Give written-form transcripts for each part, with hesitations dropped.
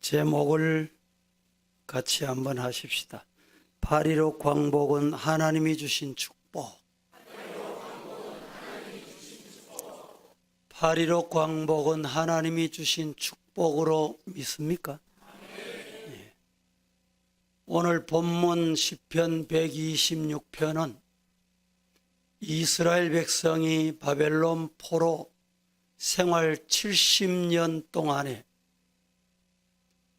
제목을 같이 한번 하십시다. 8.15 광복은 하나님이 주신 축복. 8.15 광복은 하나님이 주신 축복으로 믿습니까? 예. 오늘 본문 시편 126편은 이스라엘 백성이 바벨론 포로 생활 70년 동안에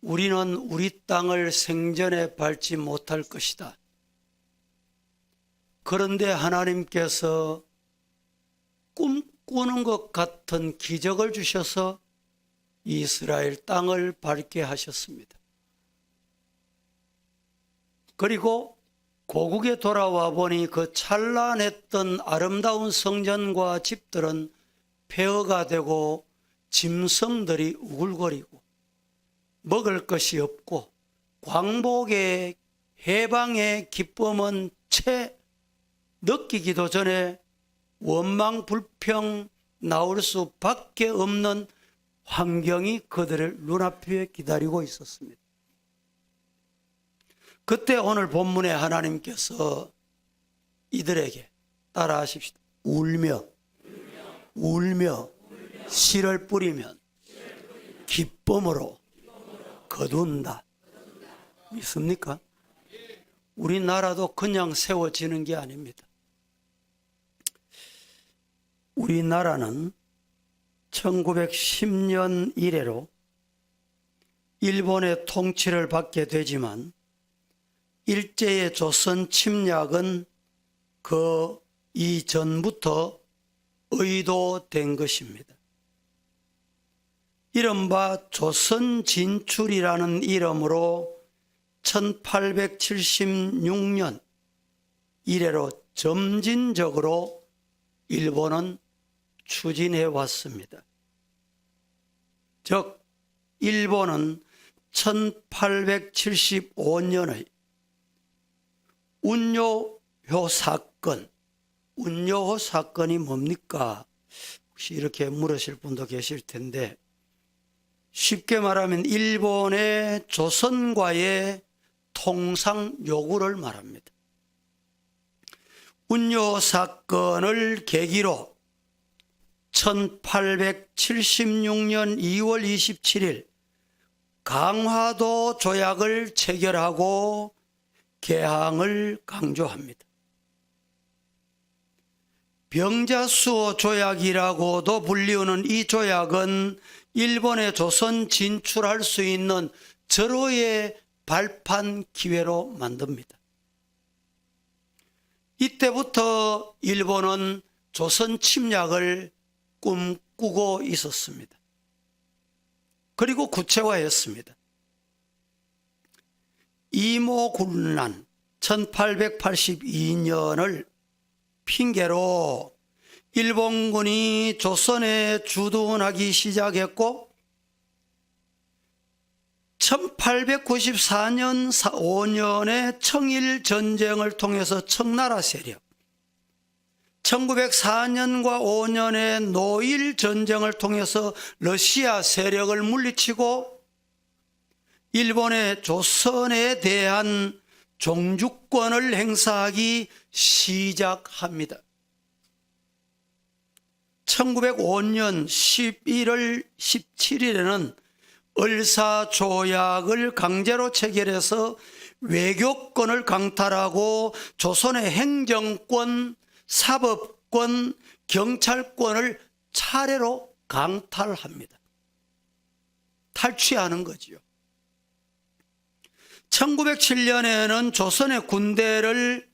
우리는 우리 땅을 생전에 밟지 못할 것이다. 그런데 하나님께서 꿈꾸는 것 같은 기적을 주셔서 이스라엘 땅을 밟게 하셨습니다. 그리고 고국에 돌아와 보니 그 찬란했던 아름다운 성전과 집들은 폐허가 되고 짐승들이 우글거리고 먹을 것이 없고 광복의 해방의 기쁨은 채 느끼기도 전에 원망 불평 나올 수밖에 없는 환경이 그들을 눈앞에 기다리고 있었습니다. 그때 오늘 본문에 하나님께서 이들에게 따라하십시오. 울며 씨를 뿌리면 기쁨으로 거둔다. 믿습니까? 우리나라도 그냥 세워지는 게 아닙니다. 우리나라는 1910년 이래로 일본의 통치를 받게 되지만 일제의 조선 침략은 그 이전부터 의도된 것입니다. 이른바 조선 진출이라는 이름으로 1876년 이래로 점진적으로 일본은 추진해 왔습니다. 즉 일본은 1875년의 운요호 사건이 뭡니까? 혹시 이렇게 물으실 분도 계실 텐데 쉽게 말하면 일본의 조선과의 통상 요구를 말합니다. 운요 사건을 계기로 1876년 2월 27일 강화도 조약을 체결하고 개항을 강조합니다. 병자수호 조약이라고도 불리우는 이 조약은 일본의 조선 진출할 수 있는 절호의 발판 기회로 만듭니다. 이때부터 일본은 조선 침략을 꿈꾸고 있었습니다. 그리고 구체화했습니다. 이모군란 1882년을 핑계로 일본군이 조선에 주둔하기 시작했고 1894년 5년에 청일전쟁을 통해서 청나라 세력, 1904년과 5년에 노일전쟁을 통해서 러시아 세력을 물리치고 일본의 조선에 대한 종주권을 행사하기 시작합니다. 1905년 11월 17일에는 을사조약을 강제로 체결해서 외교권을 강탈하고 조선의 행정권, 사법권, 경찰권을 차례로 강탈합니다. 탈취하는 거지요. 1907년에는 조선의 군대를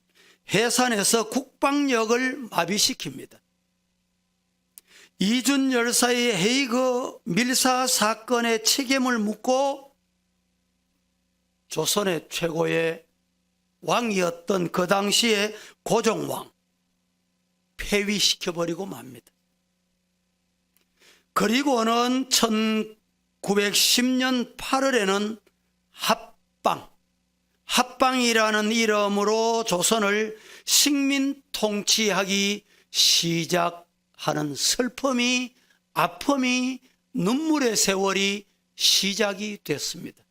해산해서 국방력을 마비시킵니다. 이준 열사의 헤이그 밀사 사건의 책임을 묻고 조선의 최고의 왕이었던 그 당시의 고종왕 폐위시켜버리고 맙니다. 그리고는 1910년 8월에는 합방이라는 이름으로 조선을 식민 통치하기 시작하는 슬픔이, 아픔이, 눈물의 세월이 시작이 됐습니다.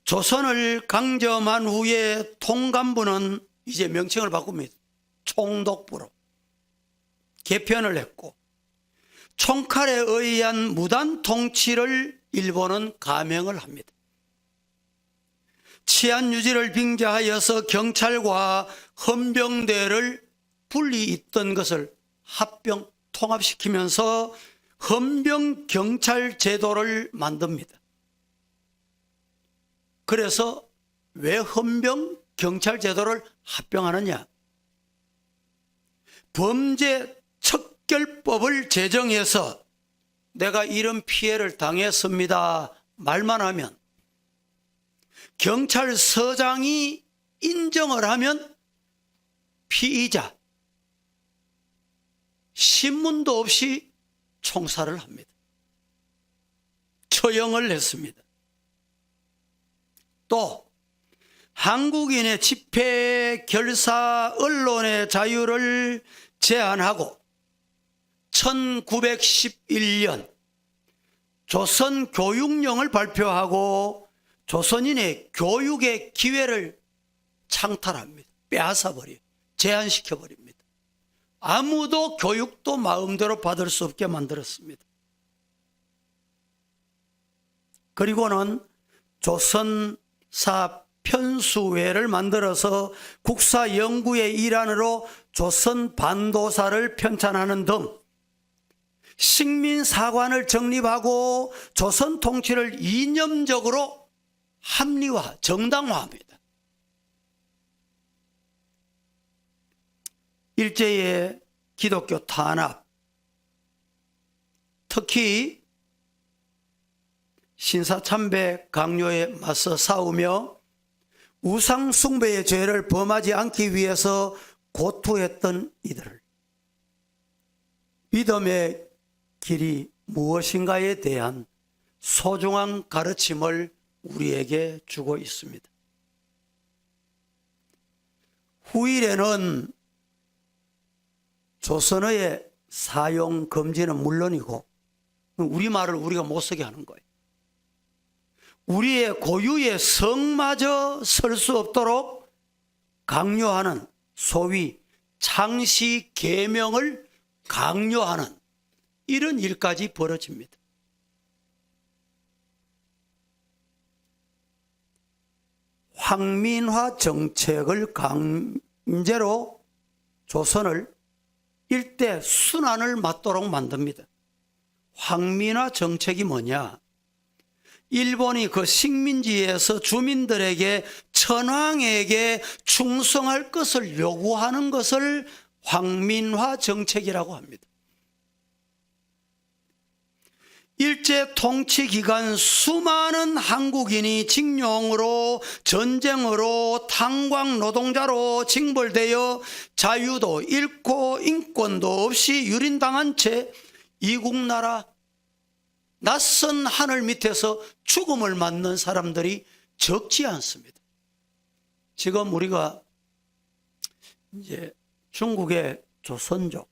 조선을 강점한 후에 통감부는 이제 명칭을 바꿉니다. 총독부로 개편을 했고, 총칼에 의한 무단 통치를 일본은 감행을 합니다. 치안 유지를 빙자하여서 경찰과 헌병대를 분리 있던 것을 합병 통합시키면서 헌병 경찰 제도를 만듭니다. 그래서 왜 헌병 경찰 제도를 합병하느냐? 범죄 척결법을 제정해서 내가 이런 피해를 당했습니다 말만 하면 경찰서장이 인정을 하면 피의자 신문도 없이 총살을 합니다. 처형을 했습니다. 또 한국인의 집회, 결사, 언론의 자유를 제한하고 1911년 조선교육령을 발표하고 조선인의 교육의 기회를 창탈합니다. 빼앗아버려요. 제한시켜버립니다. 아무도 교육도 마음대로 받을 수 없게 만들었습니다. 그리고는 조선사 편수회를 만들어서 국사 연구의 일환으로 조선 반도사를 편찬하는 등 식민사관을 정립하고 조선 통치를 이념적으로 합리화, 정당화합니다. 일제의 기독교 탄압, 특히 신사참배 강요에 맞서 싸우며 우상숭배의 죄를 범하지 않기 위해서 고투했던 이들을 믿음의 길이 무엇인가에 대한 소중한 가르침을 우리에게 주고 있습니다. 후일에는 조선어의 사용 금지는 물론이고 우리말을 우리가 못 쓰게 하는 거예요. 우리의 고유의 성마저 쓸 수 없도록 강요하는 소위 창시 계명을 강요하는 이런 일까지 벌어집니다. 황민화 정책을 강제로 조선을 일대 순환을 맞도록 만듭니다. 황민화 정책이 뭐냐? 일본이 그 식민지에서 주민들에게 천황에게 충성할 것을 요구하는 것을 황민화 정책이라고 합니다. 일제 통치 기간 수많은 한국인이 징용으로 전쟁으로 탄광 노동자로 징벌되어 자유도 잃고 인권도 없이 유린당한 채 이국 나라 낯선 하늘 밑에서 죽음을 맞는 사람들이 적지 않습니다. 지금 우리가 이제 중국의 조선족,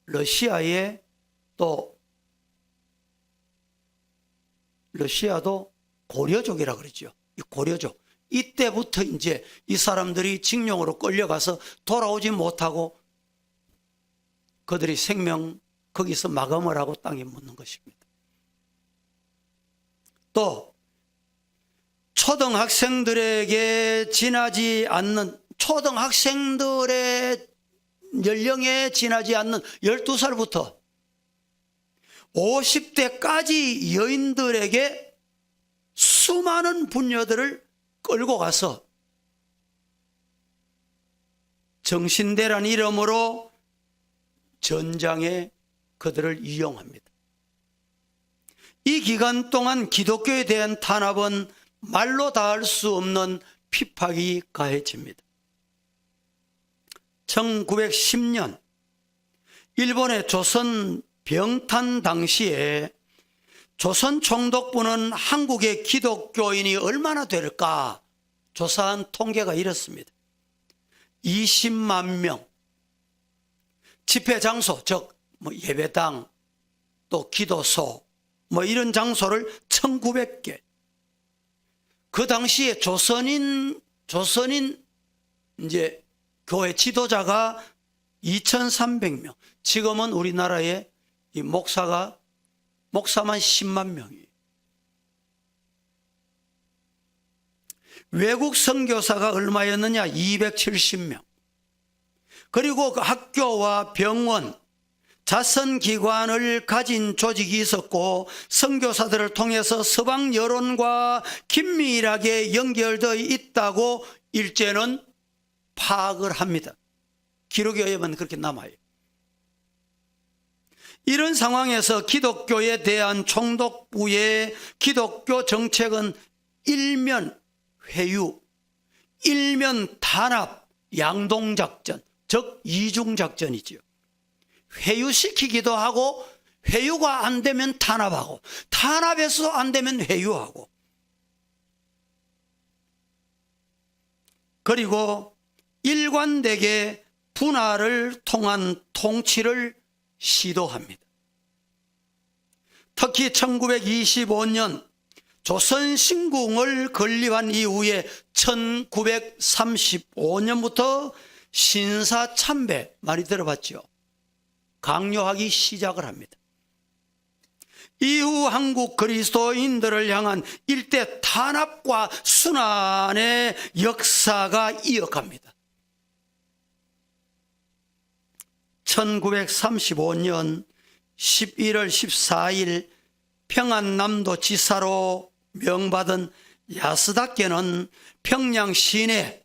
러시아의 또 러시아도 고려족이라 그러죠. 이 고려족. 이때부터 이제 이 사람들이 징용으로 끌려가서 돌아오지 못하고 그들이 생명 거기서 마감을 하고 땅에 묻는 것입니다. 또 초등학생들에게 지나지 않는 초등학생들의 연령에 지나지 않는 12살부터 50대까지 여인들에게 수많은 분녀들을 끌고 가서 정신대란 이름으로 전장에 그들을 이용합니다. 이 기간 동안 기독교에 대한 탄압은 말로 다할 수 없는 핍박이 가해집니다. 1910년 일본의 조선 병탄 당시에 조선 총독부는 한국의 기독교인이 얼마나 될까 조사한 통계가 이렇습니다. 20만 명, 집회 장소, 즉 예배당, 또 기도소, 뭐 이런 장소를 1900개. 그 당시에 조선인 이제 교회 지도자가 2300명. 지금은 우리나라에 이 목사만 10만 명이에요. 외국 선교사가 얼마였느냐? 270명. 그리고 그 학교와 병원, 자선기관을 가진 조직이 있었고 선교사들을 통해서 서방 여론과 긴밀하게 연결되어 있다고 일제는 파악을 합니다. 기록에 의하면 그렇게 남아요. 이런 상황에서 기독교에 대한 총독부의 기독교 정책은 일면 회유, 일면 단합, 양동작전, 즉 이중작전이지요. 회유시키기도 하고 회유가 안 되면 탄압하고 탄압해서 안 되면 회유하고, 그리고 일관되게 분화를 통한 통치를 시도합니다. 특히 1925년 조선 신궁을 건립한 이후에 1935년부터 신사참배 많이 들어봤죠? 강요하기 시작을 합니다. 이후 한국 그리스도인들을 향한 일대 탄압과 순환의 역사가 이어갑니다. 1935년 11월 14일 평안남도 지사로 명받은 야스다케는 평양 시내에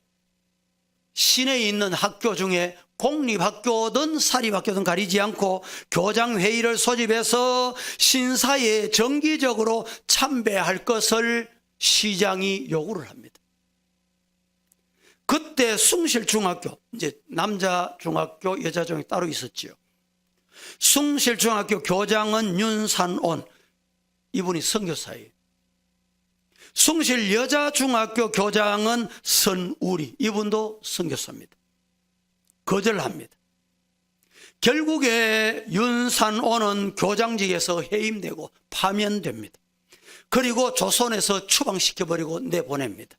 있는 학교 중에 공립학교든 사립학교든 가리지 않고 교장회의를 소집해서 신사에 정기적으로 참배할 것을 시장이 요구를 합니다. 그때 숭실중학교, 이제 남자 중학교, 여자 중학교 따로 있었지요. 숭실중학교 교장은 윤산온, 이분이 선교사예요. 숭실 여자중학교 교장은 선우리, 이분도 선교사입니다. 거절합니다. 결국에 윤산온은 교장직에서 해임되고 파면됩니다. 그리고 조선에서 추방시켜버리고 내보냅니다.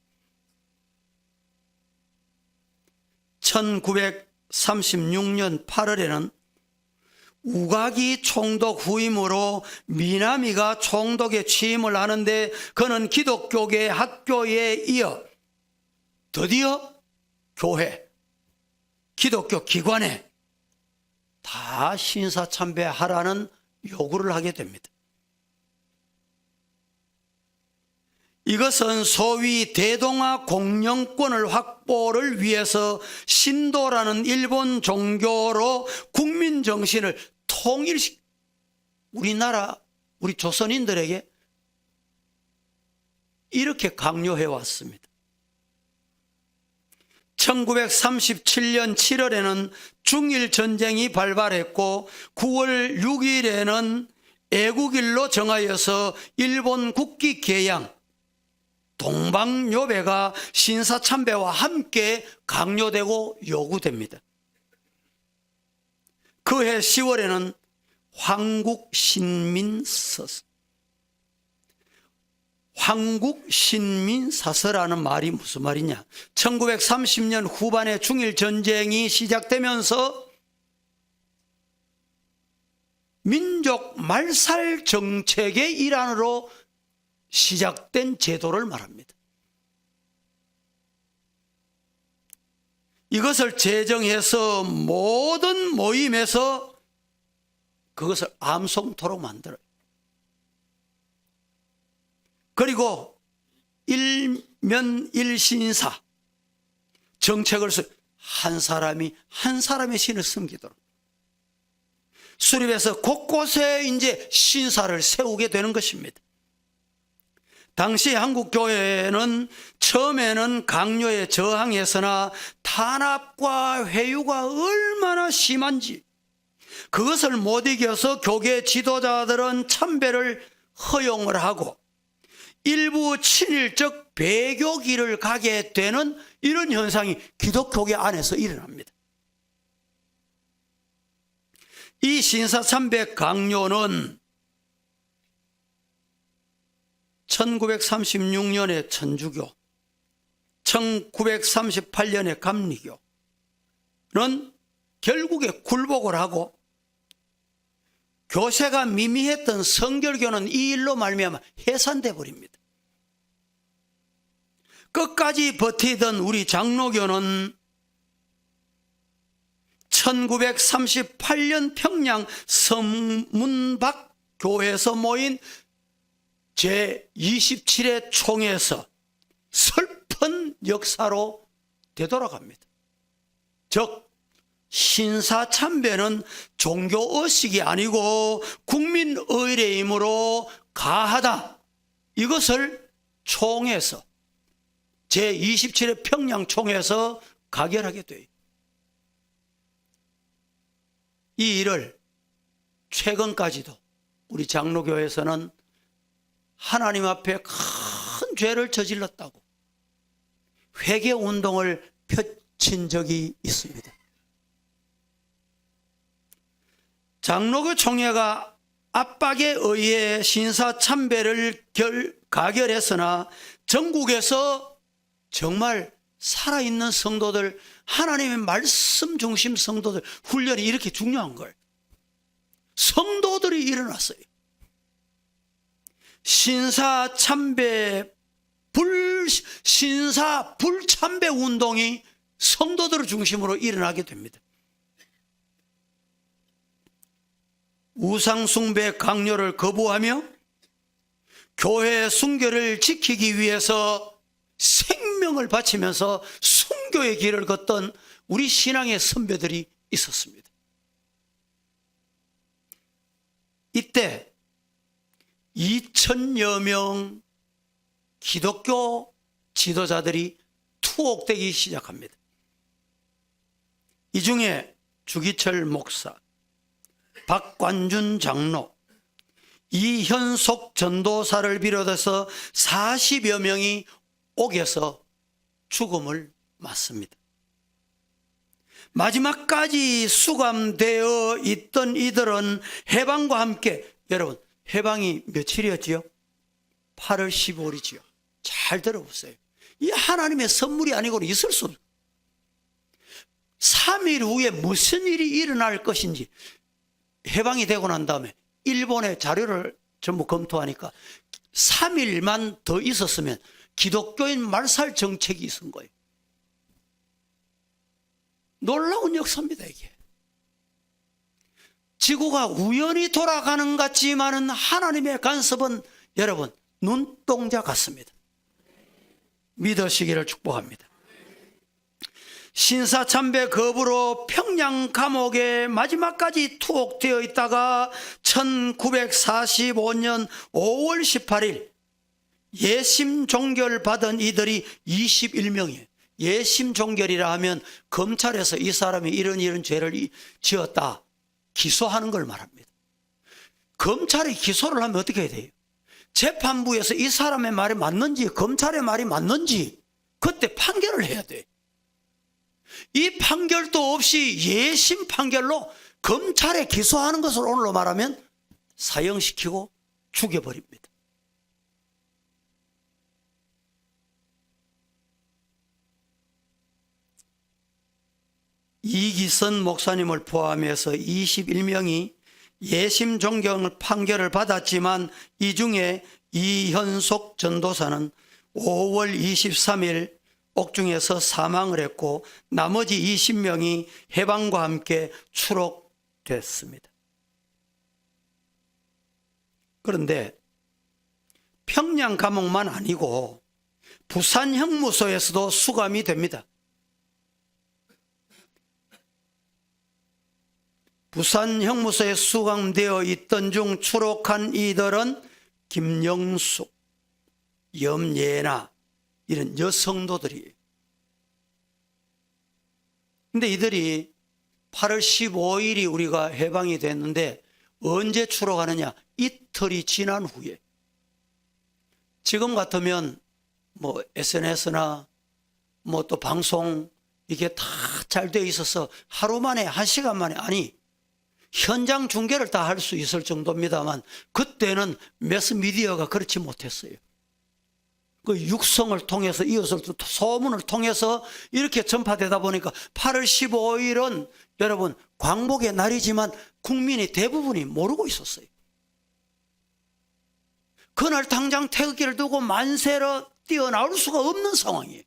1936년 8월에는 우가기 총독 후임으로 미나미가 총독에 취임을 하는데 그는 기독교계 학교에 이어 드디어 교회, 기독교 기관에 다 신사참배하라는 요구를 하게 됩니다. 이것은 소위 대동아 공영권을 확보를 위해서 신도라는 일본 종교로 국민 정신을 통일시, 우리 조선인들에게 이렇게 강요해 왔습니다. 1937년 7월에는 중일전쟁이 발발했고 9월 6일에는 애국일로 정하여서 일본 국기 개양, 동방요배가 신사참배와 함께 강요되고 요구됩니다. 그해 10월에는 황국신민사서라는 말이 무슨 말이냐? 1930년 후반에 중일전쟁이 시작되면서 민족 말살 정책의 일환으로 시작된 제도를 말합니다. 이것을 제정해서 모든 모임에서 그것을 암송토록 만들어요. 그리고 일면 일신사 정책을 한 사람이 한 사람의 신을 섬기도록 수립해서 곳곳에 이제 신사를 세우게 되는 것입니다. 당시 한국교회는 처음에는 강요에 저항했으나 탄압과 회유가 얼마나 심한지 그것을 못 이겨서 교계 지도자들은 참배를 허용을 하고 일부 친일적 배교길을 가게 되는 이런 현상이 기독교계 안에서 일어납니다. 이 신사참배 강요는 1936년에 천주교, 1938년에 감리교는 결국에 굴복을 하고 교세가 미미했던 성결교는 이 일로 말미암아 해산돼 버립니다. 끝까지 버티던 우리 장로교는 1938년 평양 서문박 교회에서 모인 제27회 총회에서 슬픈 역사로 되돌아갑니다. 즉 신사참배는 종교의식이 아니고 국민의례이므로 가하다. 이것을 총회에서 제27회 평양 총회에서 가결하게 돼요. 이 일을 최근까지도 우리 장로교에서는 하나님 앞에 큰 죄를 저질렀다고 회개운동을 펼친 적이 있습니다. 장로교 총회가 압박에 의해 신사참배를 가결했으나 전국에서 정말 살아있는 성도들, 하나님의 말씀 중심 성도들 훈련이 이렇게 중요한 걸 성도들이 일어났어요. 신사 불참배 운동이 성도들을 중심으로 일어나게 됩니다. 우상숭배 강요를 거부하며 교회의 순결을 지키기 위해서 생명을 바치면서 순교의 길을 걷던 우리 신앙의 선배들이 있었습니다. 이때 2000여 명 기독교 지도자들이 투옥되기 시작합니다. 이 중에 주기철 목사, 박관준 장로, 이현속 전도사를 비롯해서 40여 명이 옥에서 죽음을 맞습니다. 마지막까지 수감되어 있던 이들은 해방과 함께, 여러분 해방이 며칠이었지요? 8월 15일이지요. 잘 들어보세요. 이 하나님의 선물이 아니고는 있을 수 없어요. 3일 후에 무슨 일이 일어날 것인지 해방이 되고 난 다음에 일본의 자료를 전부 검토하니까 3일만 더 있었으면 기독교인 말살 정책이 있은 거예요. 놀라운 역사입니다, 이게. 지구가 우연히 돌아가는 것 같지만은 하나님의 간섭은 여러분 눈동자 같습니다. 믿으시기를 축복합니다. 신사참배 거부로 평양 감옥에 마지막까지 투옥되어 있다가 1945년 5월 18일 예심 종결 받은 이들이 21명이에요. 예심 종결이라 하면 검찰에서 이 사람이 이런 죄를 지었다 기소하는 걸 말합니다. 검찰이 기소를 하면 어떻게 해야 돼요? 재판부에서 이 사람의 말이 맞는지 검찰의 말이 맞는지 그때 판결을 해야 돼요. 이 판결도 없이 예심 판결로 검찰에 기소하는 것을 오늘로 말하면 사형시키고 죽여버립니다. 이기선 목사님을 포함해서 21명이 예심 종결 판결을 받았지만 이 중에 이현속 전도사는 5월 23일 옥중에서 사망을 했고 나머지 20명이 해방과 함께 추록됐습니다. 그런데 평양 감옥만 아니고 부산 형무소에서도 수감이 됩니다. 부산 형무소에 수감되어 있던 중 추록한 이들은 김영숙, 염예나 이런 여성도들이에요. 근데 이들이 8월 15일이 우리가 해방이 됐는데 언제 추록하느냐? 이틀이 지난 후에. 지금 같으면 뭐 SNS나 뭐 또 방송 이게 다 잘 돼 있어서 하루 만에 1시간 만에 아니 현장 중계를 다 할 수 있을 정도입니다만 그때는 매스미디어가 그렇지 못했어요. 그 육성을 통해서 이웃을 소문을 통해서 이렇게 전파되다 보니까 8월 15일은 여러분 광복의 날이지만 국민이 대부분이 모르고 있었어요. 그날 당장 태극기를 두고 만세로 뛰어나올 수가 없는 상황이에요.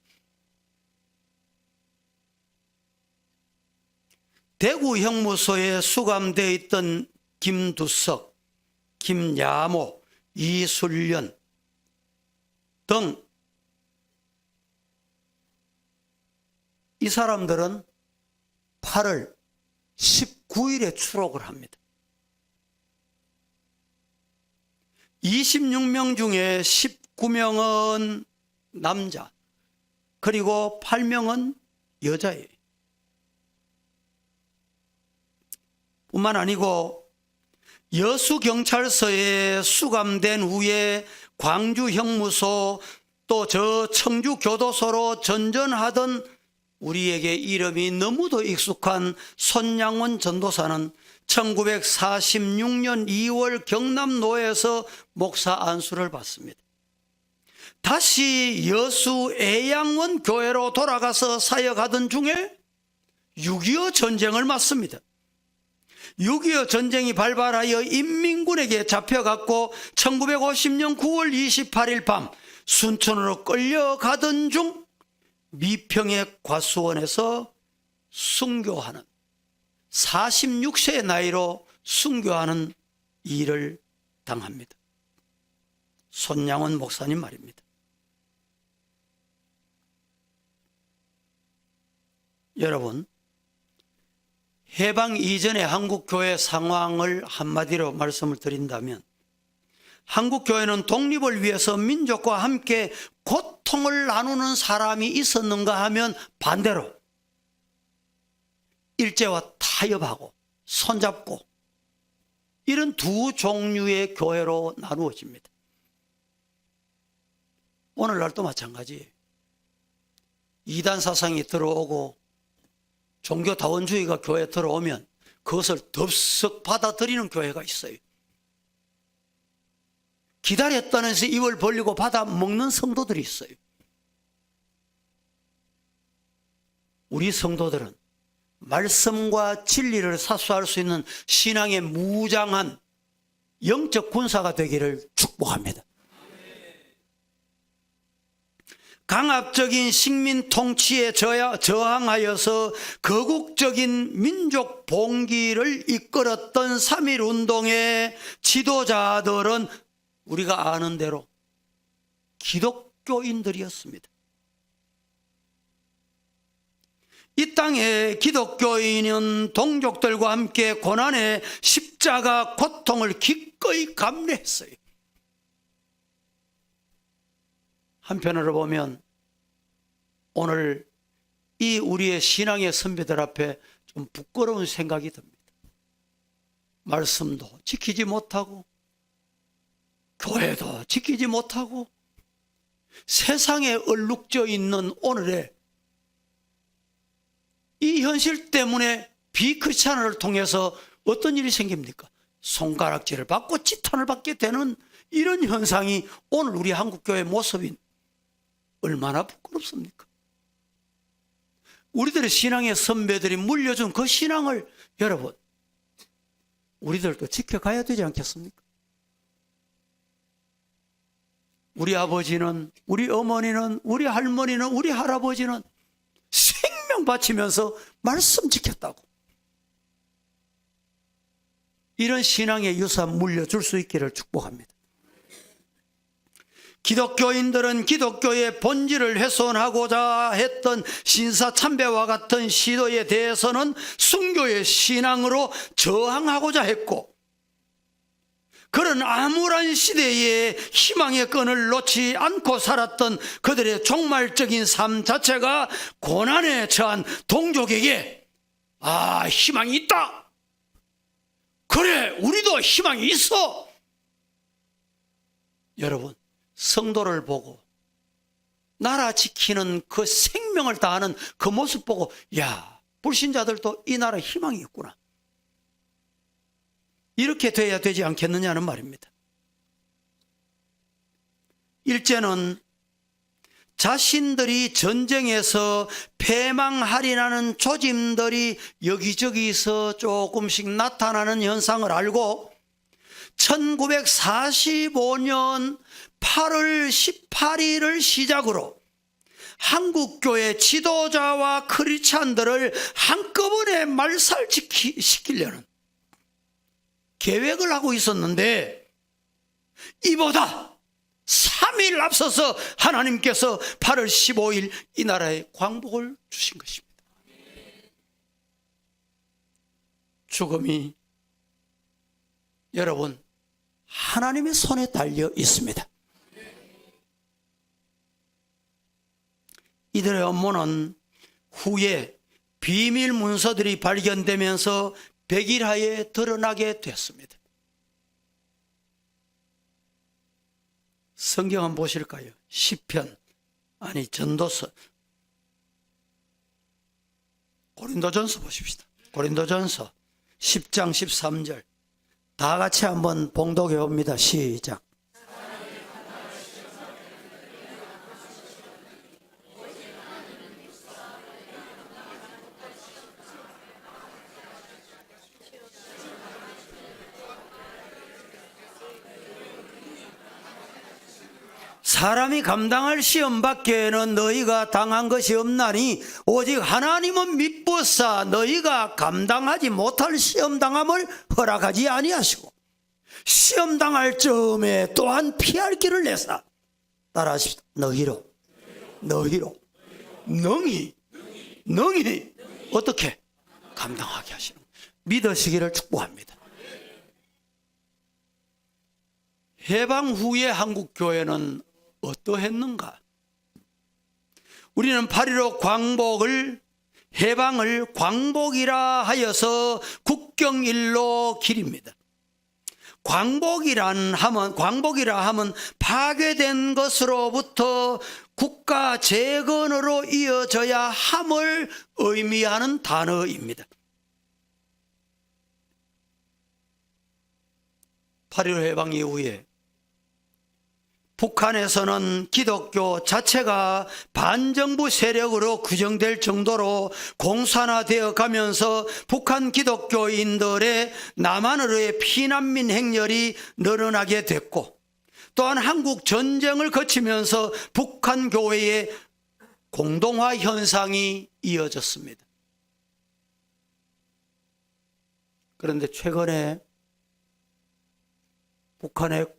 대구 형무소에 수감되어 있던 김두석, 김야모, 이술련 등 이 사람들은 8월 19일에 추록을 합니다. 26명 중에 19명은 남자, 그리고 8명은 여자예요. 뿐만 아니고 여수경찰서에 수감된 후에 광주 형무소 또 저 청주 교도소로 전전하던 우리에게 이름이 너무도 익숙한 손양원 전도사는 1946년 2월 경남노에서 목사 안수를 받습니다. 다시 여수 애양원 교회로 돌아가서 사역하던 중에 6.25 전쟁을 맞습니다. 6.25 전쟁이 발발하여 인민군에게 잡혀갔고 1950년 9월 28일 밤 순천으로 끌려가던 중 미평의 과수원에서 순교하는 46세의 나이로 순교하는 일을 당합니다. 손양원 목사님 말입니다. 여러분, 해방 이전의 한국교회 상황을 한마디로 말씀을 드린다면 한국교회는 독립을 위해서 민족과 함께 고통을 나누는 사람이 있었는가 하면 반대로 일제와 타협하고 손잡고 이런 두 종류의 교회로 나누어집니다. 오늘날도 마찬가지예요. 이단 사상이 들어오고 종교다원주의가 교회에 들어오면 그것을 덥석 받아들이는 교회가 있어요. 기다렸다면서 입을 벌리고 받아 먹는 성도들이 있어요. 우리 성도들은 말씀과 진리를 사수할 수 있는 신앙의 무장한 영적 군사가 되기를 축복합니다. 강압적인 식민 통치에 저항하여서 거국적인 민족 봉기를 이끌었던 3.1 운동의 지도자들은 우리가 아는 대로 기독교인들이었습니다. 이 땅에 기독교인은 동족들과 함께 고난의 십자가 고통을 기꺼이 감내했어요. 한편으로 보면 오늘 이 우리의 신앙의 선배들 앞에 좀 부끄러운 생각이 듭니다. 말씀도 지키지 못하고 교회도 지키지 못하고 세상에 얼룩져 있는 오늘의 이 현실 때문에 비크리스찬을 통해서 어떤 일이 생깁니까? 손가락질을 받고 지탄을 받게 되는 이런 현상이 오늘 우리 한국교회의 모습인 얼마나 부끄럽습니까? 우리들의 신앙의 선배들이 물려준 그 신앙을 여러분 우리들도 지켜가야 되지 않겠습니까? 우리 아버지는, 우리 어머니는, 우리 할머니는, 우리 할아버지는 생명 바치면서 말씀 지켰다고. 이런 신앙의 유산 물려줄 수 있기를 축복합니다. 기독교인들은 기독교의 본질을 훼손하고자 했던 신사참배와 같은 시도에 대해서는 순교의 신앙으로 저항하고자 했고, 그런 암울한 시대에 희망의 끈을 놓지 않고 살았던 그들의 종말적인 삶 자체가 고난에 처한 동족에게 희망이 있다. 그래, 우리도 희망이 있어. 여러분, 성도를 보고 나라 지키는 그 생명을 다하는 그 모습 보고 불신자들도 이 나라에 희망이 있구나. 이렇게 돼야 되지 않겠느냐는 말입니다. 일제는 자신들이 전쟁에서 패망하리라는 조짐들이 여기저기서 조금씩 나타나는 현상을 알고 1945년 8월 18일을 시작으로 한국교회 지도자와 크리스찬들을 한꺼번에 말살시키려는 계획을 하고 있었는데, 이보다 3일 앞서서 하나님께서 8월 15일 이 나라에 광복을 주신 것입니다. 죽음이 여러분 하나님의 손에 달려 있습니다. 이들의 업무는 후에 비밀 문서들이 발견되면서 백일하에 드러나게 됐습니다. 성경 한번 보실까요? 시편, 전도서, 고린도전서 보십시다. 고린도전서 10장 13절 다 같이 한번 봉독해 봅니다. 시작. 사람이 감당할 시험 밖에는 너희가 당한 것이 없나니 오직 하나님은 미쁘사 너희가 감당하지 못할 시험 당함을 허락하지 아니하시고 시험 당할 즈음에 또한 피할 길을 내사 따라하십시다. 너희로 능히 어떻게 감당하게 하시는 믿으시기를 축복합니다. 해방 후에 한국교회는 어떠했는가? 우리는 8.15 광복을 해방을 광복이라 하여서 국경일로 기립니다. 광복이라 하면 파괴된 것으로부터 국가 재건으로 이어져야 함을 의미하는 단어입니다. 8.15 해방 이후에 북한에서는 기독교 자체가 반정부 세력으로 규정될 정도로 공산화되어 가면서 북한 기독교인들의 남한으로의 피난민 행렬이 늘어나게 됐고, 또한 한국 전쟁을 거치면서 북한 교회의 공동화 현상이 이어졌습니다. 그런데 최근에 북한의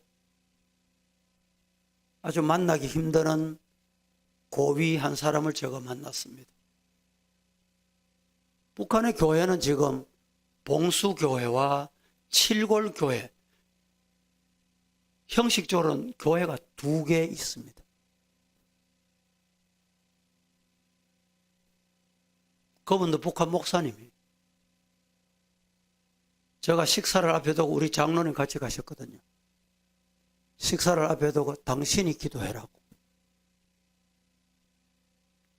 아주 만나기 힘든 고위 한 사람을 제가 만났습니다. 북한의 교회는 지금 봉수교회와 칠골교회, 형식적으로는 교회가 2개 있습니다. 그분도 북한 목사님이에요. 제가 식사를 앞에 두고 우리 장로님 같이 가셨거든요. 식사를 앞에 두고 당신이 기도해라고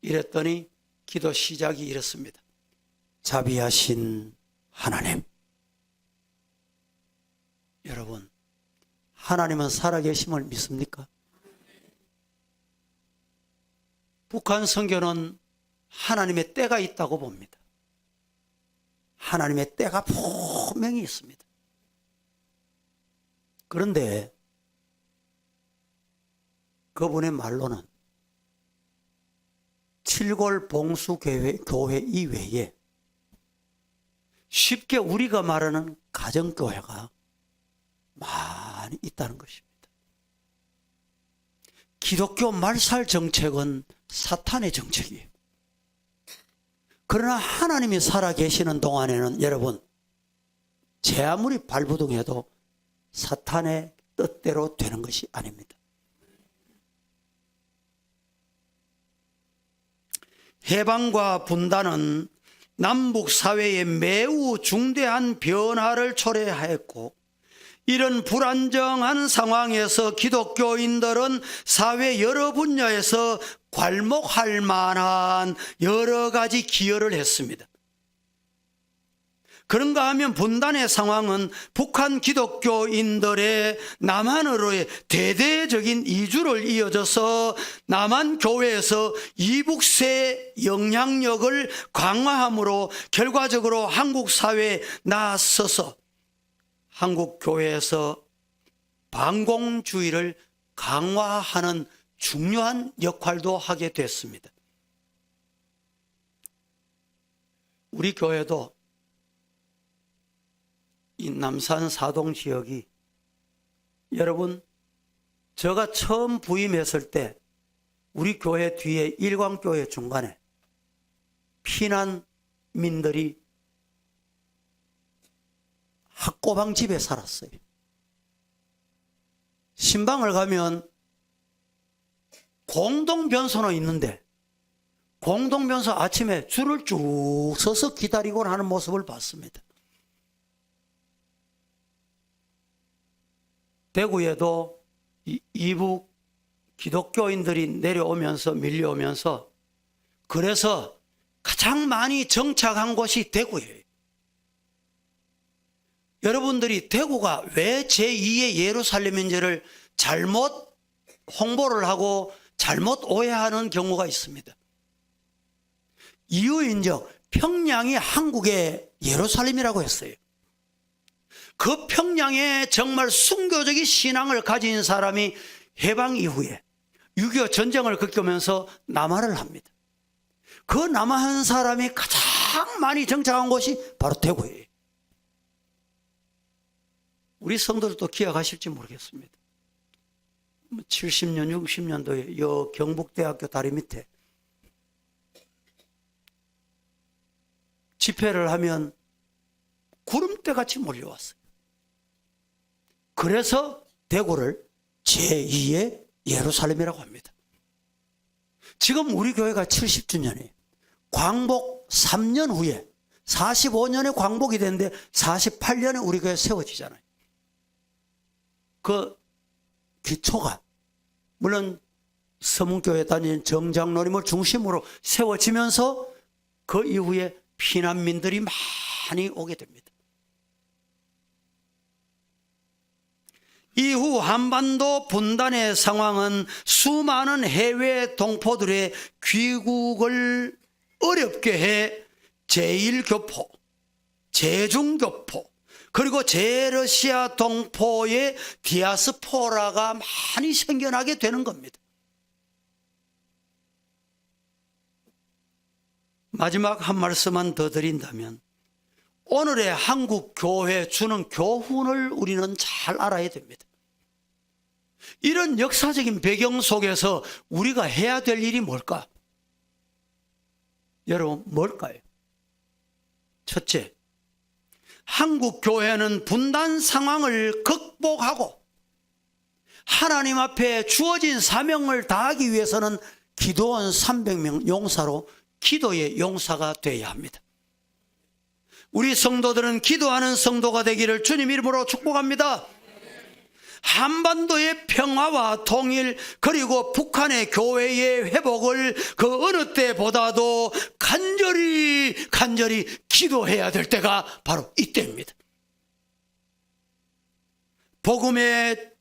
이랬더니 기도 시작이 이렇습니다. 자비하신 하나님, 여러분 하나님은 살아계심을 믿습니까? 북한 선교는 하나님의 때가 있다고 봅니다. 하나님의 때가 분명히 있습니다. 그런데 그분의 말로는 칠골 봉수교회 이외에 쉽게 우리가 말하는 가정교회가 많이 있다는 것입니다. 기독교 말살 정책은 사탄의 정책이에요. 그러나 하나님이 살아계시는 동안에는 여러분, 제 아무리 발부둥해도 사탄의 뜻대로 되는 것이 아닙니다. 해방과 분단은 남북 사회에 매우 중대한 변화를 초래하였고, 이런 불안정한 상황에서 기독교인들은 사회 여러 분야에서 괄목할 만한 여러 가지 기여를 했습니다. 그런가 하면 분단의 상황은 북한 기독교인들의 남한으로의 대대적인 이주를 이어져서 남한 교회에서 이북세 영향력을 강화함으로 결과적으로 한국 사회에 나서서 한국 교회에서 반공주의를 강화하는 중요한 역할도 하게 됐습니다. 우리 교회도 이 남산 사동 지역이, 여러분, 제가 처음 부임했을 때 우리 교회 뒤에 일광교회 중간에 피난민들이 학고방 집에 살았어요. 신방을 가면 공동변소는 있는데 공동변소 아침에 줄을 쭉 서서 기다리고 하는 모습을 봤습니다. 대구에도 이북 기독교인들이 내려오면서 밀려오면서, 그래서 가장 많이 정착한 곳이 대구예요. 여러분들이 대구가 왜 제2의 예루살렘인지를 잘못 홍보를 하고 잘못 오해하는 경우가 있습니다. 이유인적 평양이 한국의 예루살렘이라고 했어요. 그 평양에 정말 순교적인 신앙을 가진 사람이 해방 이후에 6.25 전쟁을 겪으면서 남하를 합니다. 그 남하한 사람이 가장 많이 정착한 곳이 바로 대구예요. 우리 성도들도 기억하실지 모르겠습니다. 70년, 60년도에 여 경북대학교 다리 밑에 집회를 하면 구름대같이 몰려왔어요. 그래서 대구를 제2의 예루살렘이라고 합니다. 지금 우리 교회가 70주년이에요. 광복 3년 후에 45년에 광복이 됐는데 48년에 우리 교회 세워지잖아요. 그 기초가 물론 서문교회 다니는 정장로님을 중심으로 세워지면서 그 이후에 피난민들이 많이 오게 됩니다. 이후 한반도 분단의 상황은 수많은 해외 동포들의 귀국을 어렵게 해 제1교포, 제중교포, 그리고 제러시아 동포의 디아스포라가 많이 생겨나게 되는 겁니다. 마지막 한 말씀만 더 드린다면, 오늘의 한국 교회 주는 교훈을 우리는 잘 알아야 됩니다. 이런 역사적인 배경 속에서 우리가 해야 될 일이 뭘까? 여러분, 뭘까요? 첫째, 한국 교회는 분단 상황을 극복하고 하나님 앞에 주어진 사명을 다하기 위해서는 기도원 300명 용사로 기도의 용사가 되어야 합니다. 우리 성도들은 기도하는 성도가 되기를 주님 이름으로 축복합니다. 한반도의 평화와 통일, 그리고 북한의 교회의 회복을 그 어느 때보다도 간절히 기도해야 될 때가 바로 이때입니다. 복음의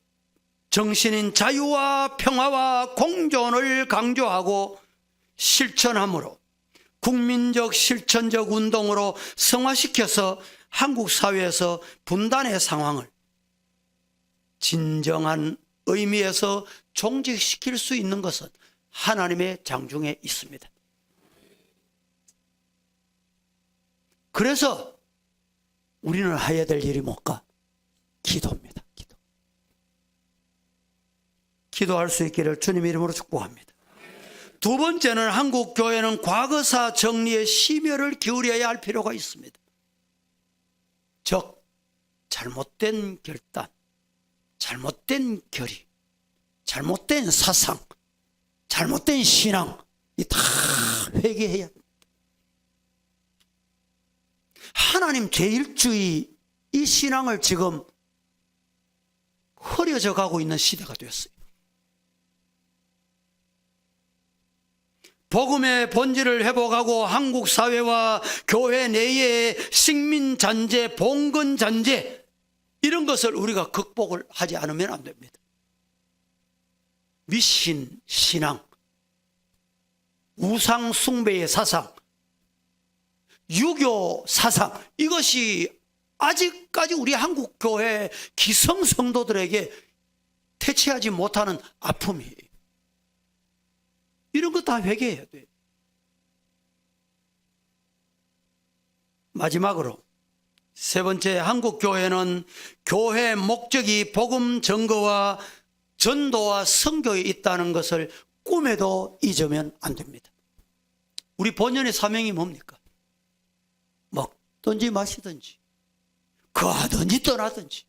정신인 자유와 평화와 공존을 강조하고 실천함으로 국민적 실천적 운동으로 성화시켜서 한국 사회에서 분단의 상황을 진정한 의미에서 종식시킬 수 있는 것은 하나님의 장중에 있습니다. 그래서 우리는 해야 될 일이 뭘까? 기도입니다. 기도할 수 있기를 주님 이름으로 축복합니다. 두 번째는 한국 교회는 과거사 정리에 심혈을 기울여야 할 필요가 있습니다. 즉 잘못된 결단, 잘못된 결의, 잘못된 사상, 잘못된 신앙, 이 다 회개해야 합니다. 하나님 제일주의 이 신앙을 지금 흐려져 가고 있는 시대가 되었어요. 복음의 본질을 회복하고 한국 사회와 교회 내의 식민 잔재, 봉건 잔재 이런 것을 우리가 극복을 하지 않으면 안 됩니다. 미신 신앙, 우상 숭배의 사상, 유교 사상, 이것이 아직까지 우리 한국 교회 기성 성도들에게 퇴치하지 못하는 아픔이에요. 이런 거 다 회개해야 돼요. 마지막으로 세 번째, 한국 교회는 교회 목적이 복음 증거와 전도와 선교에 있다는 것을 꿈에도 잊으면 안 됩니다. 우리 본연의 사명이 뭡니까? 먹든지 마시든지 거하든지 떠나든지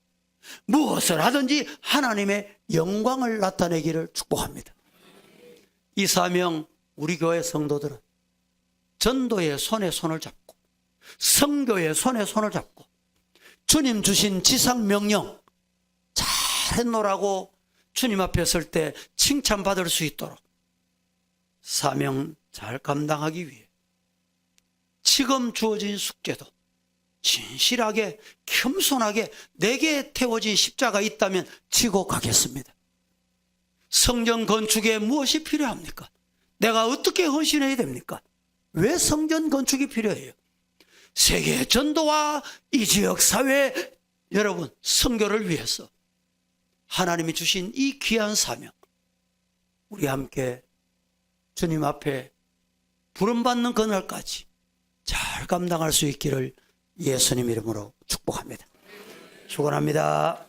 무엇을 하든지 하나님의 영광을 나타내기를 축복합니다. 이 사명, 우리 교회 성도들은 전도의 손에 손을 잡고 선교의 손에 손을 잡고 주님 주신 지상 명령 잘했노라고 주님 앞에 설 때 칭찬받을 수 있도록 사명 잘 감당하기 위해 지금 주어진 숙제도 진실하게 겸손하게 내게 태워진 십자가 있다면 지고 가겠습니다. 성전 건축에 무엇이 필요합니까? 내가 어떻게 헌신해야 됩니까? 왜 성전 건축이 필요해요? 세계 전도와 이 지역 사회, 여러분 선교를 위해서 하나님이 주신 이 귀한 사명, 우리 함께 주님 앞에 부름받는 그날까지 잘 감당할 수 있기를 예수님 이름으로 축복합니다. 축원합니다.